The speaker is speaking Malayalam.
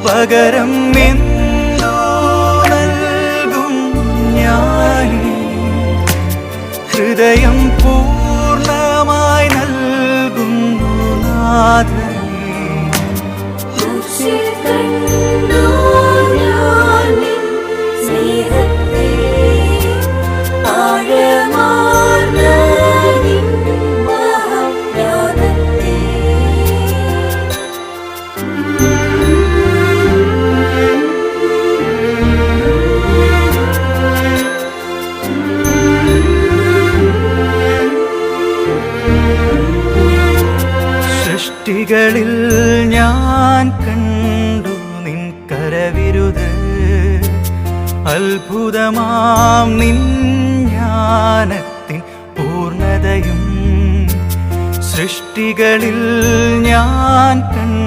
പകരം എന്തോ നൽകും ഞാനീ ഹൃദയം പൂർണ്ണമായി നൽകുന്നു നാഥനേ. സൃഷ്ടികളിൽ ഞാൻ കണ്ടു നിൻ കരവിരുത്, അത്ഭുതമാം നിൻ ജ്ഞാനത്തിൻ പൂർണ്ണതയും. സൃഷ്ടികളിൽ ഞാൻ കണ്ടു